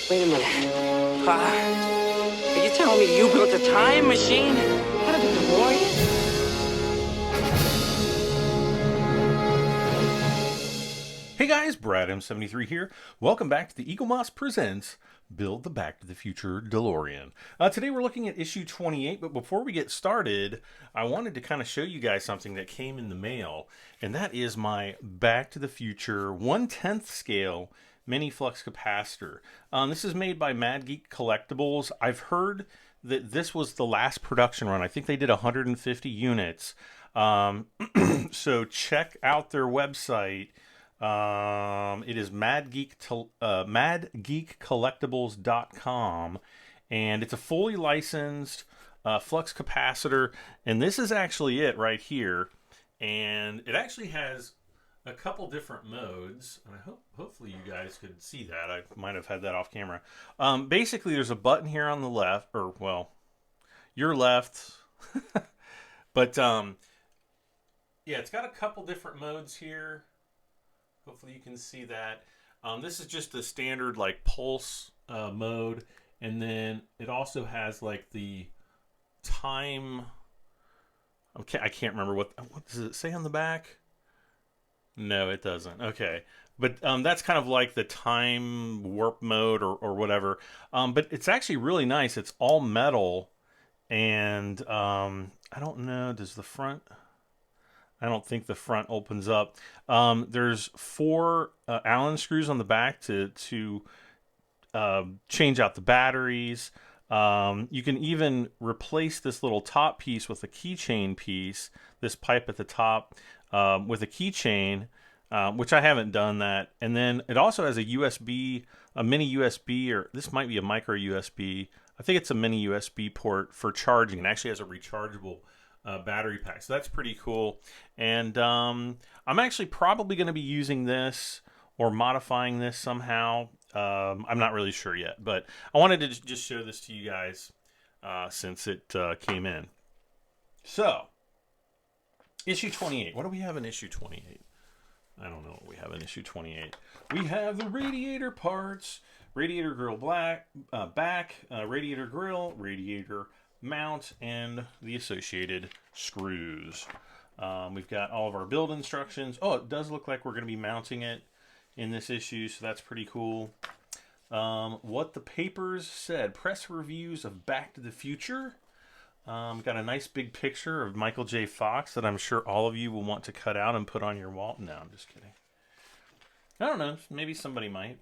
Wait a minute. Are you telling me you built a time machine out of a DeLorean? Hey guys, Brad M73 here. Welcome back to the Eagle Moss Presents Build the Back to the Future DeLorean. Today we're looking at issue 28, but before we get started, I wanted to kind of show you guys something that came in the mail, and that is my Back to the Future 1/10 scale mini flux capacitor. This is made by Mad Geek Collectibles. I've heard that this was the last production run. I think they did 150 units. So check out their website. It is madgeekcollectibles.com, and it's a fully licensed flux capacitor, and this is actually it right here. And it actually has a couple different modes, and I hopefully you guys could see that. I might have had that off camera. Basically, there's a button here on the left, or well, your left, but yeah, it's got a couple different modes here. Hopefully you can see that. This is just the standard like pulse mode, and then it also has like the time. Okay, I can't remember what does it say on the back. No, it doesn't. Okay, but that's kind of like the time warp mode or whatever. But it's actually really nice. It's all metal, and I don't know. Does the front? I don't think the front opens up. There's 4 Allen screws on the back to change out the batteries. You can even replace this little top piece with a keychain piece, this pipe at the top with a keychain, which I haven't done that. And then it also has a USB, a mini USB, or this might be a micro USB. I think it's a mini USB port for charging. It actually has a rechargeable battery pack, so that's pretty cool. And I'm actually probably going to be using this or modifying this somehow. I'm not really sure yet, but I wanted to just show this to you guys since it came in. So, issue 28. What do we have in issue 28? I don't know what we have in issue 28. We have the radiator parts, radiator grill back, radiator grill, radiator mount, and the associated screws. We've got all of our build instructions. Oh, it does look like we're going to be mounting it in this issue, so that's pretty cool. What the papers said: press reviews of Back to the Future. Got a nice big picture of Michael J. Fox that I'm sure all of you will want to cut out and put on your wall. No, I'm just kidding. I don't know. Maybe somebody might.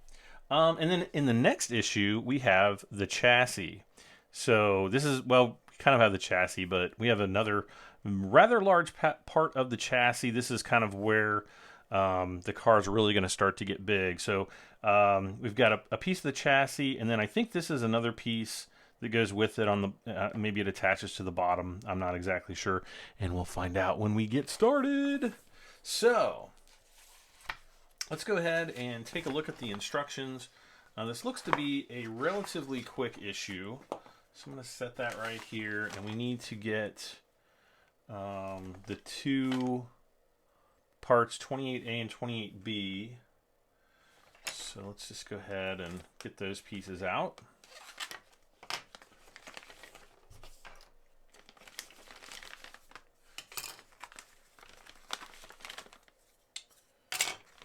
And then in the next issue, we have the chassis. So this is, well, we kind of have the chassis, but we have another rather large part of the chassis. This is kind of where the car is really going to start to get big. So we've got a piece of the chassis, and then I think this is another piece that goes with it on the, maybe it attaches to the bottom. I'm not exactly sure, and we'll find out when we get started. So let's go ahead and take a look at the instructions. This looks to be a relatively quick issue. So I'm going to set that right here, and we need to get the 2 parts, 28A and 28B. So let's just go ahead and get those pieces out.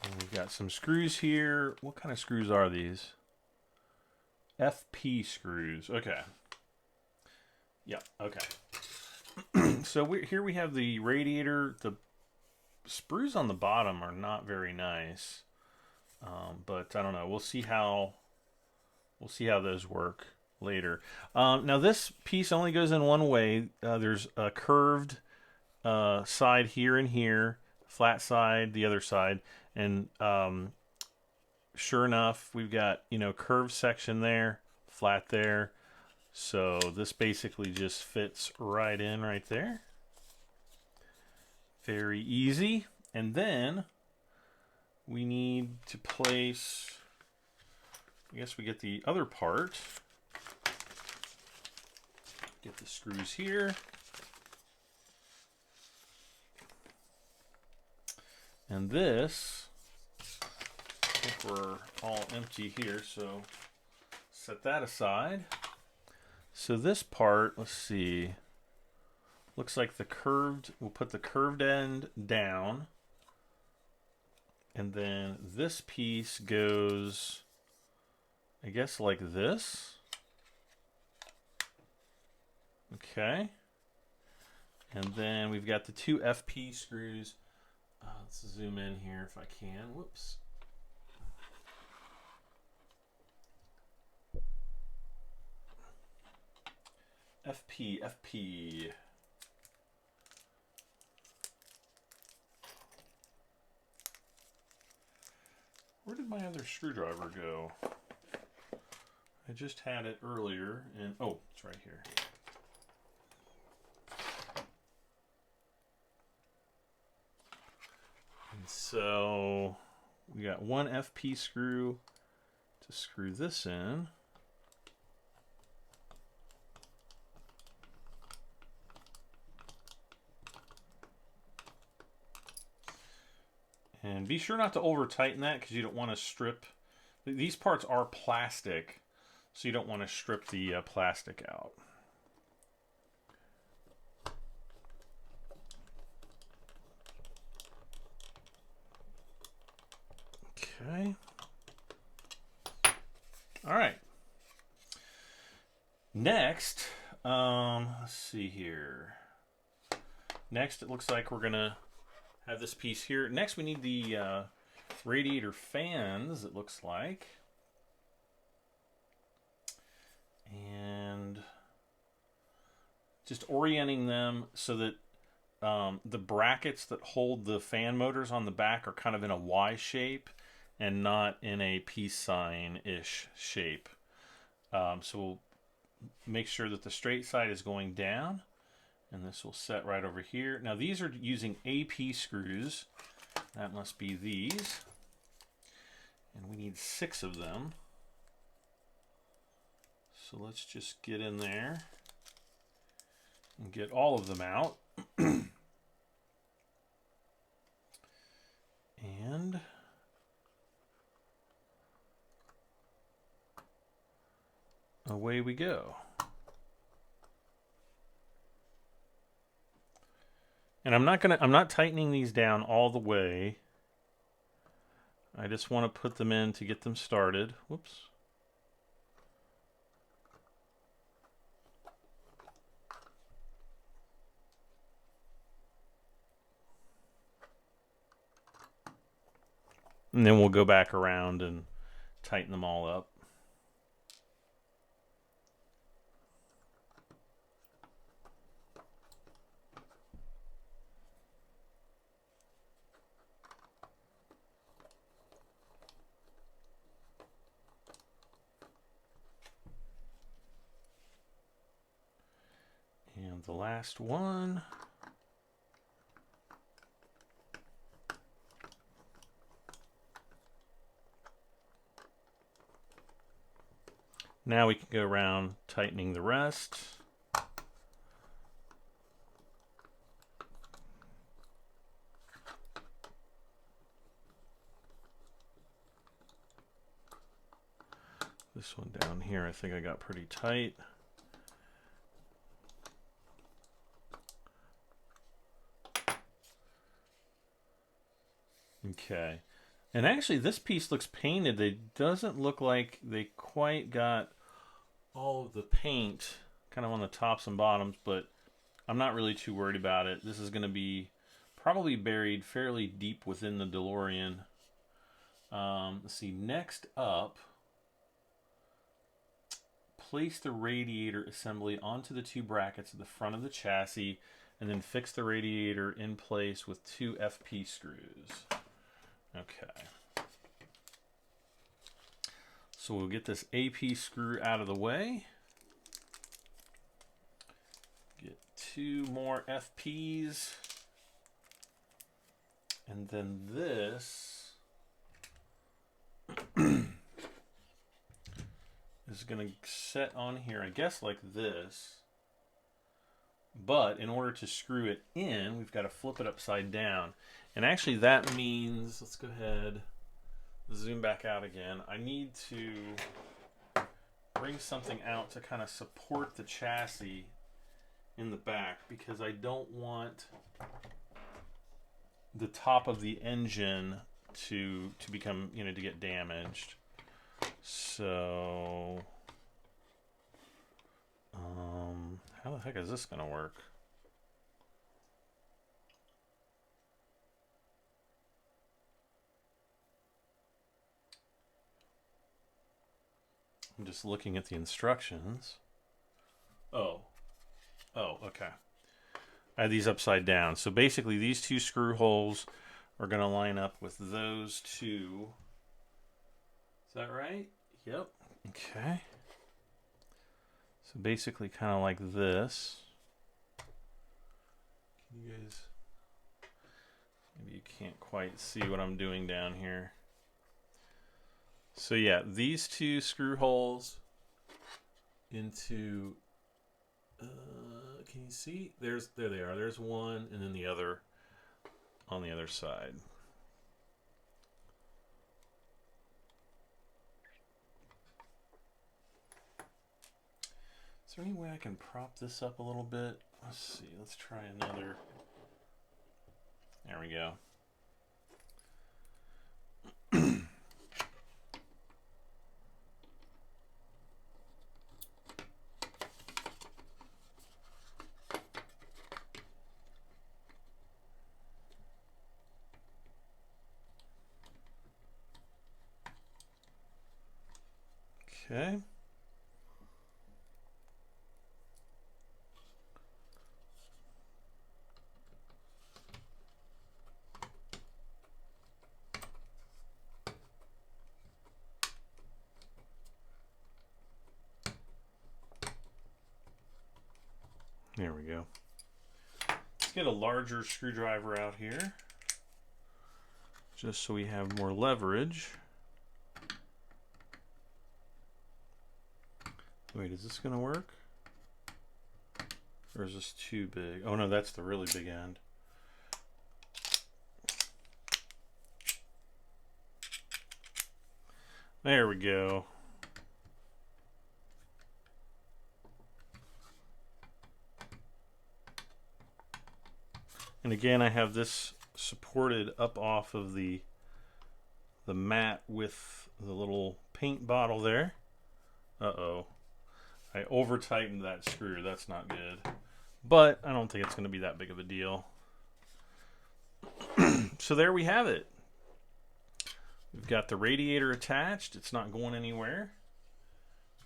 And we've got some screws here. What kind of screws are these? FP screws. Okay. Yeah, okay. So here we have the radiator. The sprues on the bottom are not very nice, but I don't know. We'll see how those work later. Now this piece only goes in one way. There's a curved side here and here, flat side the other side, and sure enough, we've got curved section there, flat there. So this basically just fits right in right there. Very easy. And then we need to place, I guess we get the other part. Get the screws here. And this, I think we're all empty here, so set that aside. So this part, let's see, looks like the curved, we'll put the curved end down. And then this piece goes, I guess, like this. Okay. And then we've got the two FP screws. Let's zoom in here if I can. Whoops. FP. Where did my other screwdriver go? I just had it earlier, and oh, it's right here. And so we got one FP screw to screw this in. And be sure not to over tighten that because you don't want to strip. These parts are plastic, so you don't want to strip the plastic out. Okay. All right. Next, let's see here. Next, it looks like we're gonna have this piece here. Next, we need the radiator fans, it looks like. And just orienting them so that the brackets that hold the fan motors on the back are kind of in a Y shape and not in a peace sign-ish shape. So we'll make sure that the straight side is going down. And this will set right over here. Now these are using AP screws. That must be these. And we need 6 of them. So let's just get in there and get all of them out. And away we go. And I'm not tightening these down all the way. I just want to put them in to get them started. Whoops. And then we'll go back around and tighten them all up. And the last one. Now we can go around tightening the rest. This one down here, I think I got pretty tight. Okay. And actually this piece looks painted. It doesn't look like they quite got all of the paint kind of on the tops and bottoms, but I'm not really too worried about it. This is going to be probably buried fairly deep within the DeLorean. Let's see, next up, place the radiator assembly onto the 2 brackets at the front of the chassis and then fix the radiator in place with 2 FP screws. Okay. So we'll get this AP screw out of the way. Get 2 more FPs. And then this is going to set on here, I guess like this. But in order to screw it in, we've got to flip it upside down. And actually that means, let's go ahead, zoom back out again. I need to bring something out to kind of support the chassis in the back, because I don't want the top of the engine to become, you know, to get damaged. So how the heck is this gonna work? I'm just looking at the instructions. Oh, okay. I have these upside down. So basically these two screw holes are going to line up with those two. Is that right? Yep. Okay. So basically kind of like this. Can you guys... Maybe you can't quite see what I'm doing down here. So yeah, these two screw holes into... can you see? There they are. There's one, and then the other on the other side. Is there any way I can prop this up a little bit? Let's see. Let's try another. There we go. Okay. There we go. Let's get a larger screwdriver out here, just so we have more leverage. Wait, is this going to work? Or is this too big? Oh no, that's the really big end. There we go. And again, I have this supported up off of the mat with the little paint bottle there. Uh-oh. I over-tightened that screw. That's not good. But I don't think it's going to be that big of a deal. So there we have it. We've got the radiator attached. It's not going anywhere.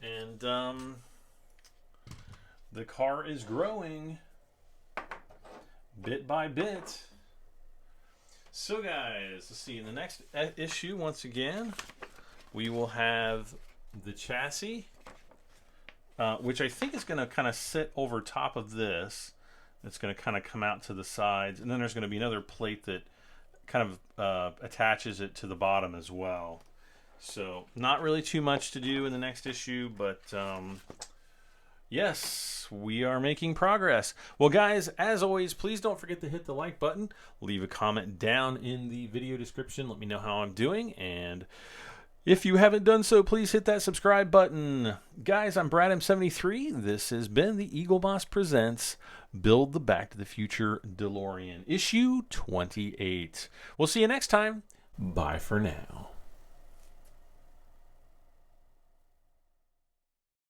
And the car is growing bit by bit. So guys, let's see. In the next issue, once again, we will have the chassis. Which I think is going to kind of sit over top of this. It's going to kind of come out to the sides. And then there's going to be another plate that kind of attaches it to the bottom as well. So not really too much to do in the next issue, but yes, we are making progress. Well guys, as always, please don't forget to hit the like button. Leave a comment down in the video description. Let me know how I'm doing. And if you haven't done so, please hit that subscribe button. Guys, I'm Brad M73. This has been the Eagle Boss Presents Build the Back to the Future DeLorean, issue 28. We'll see you next time. Bye for now.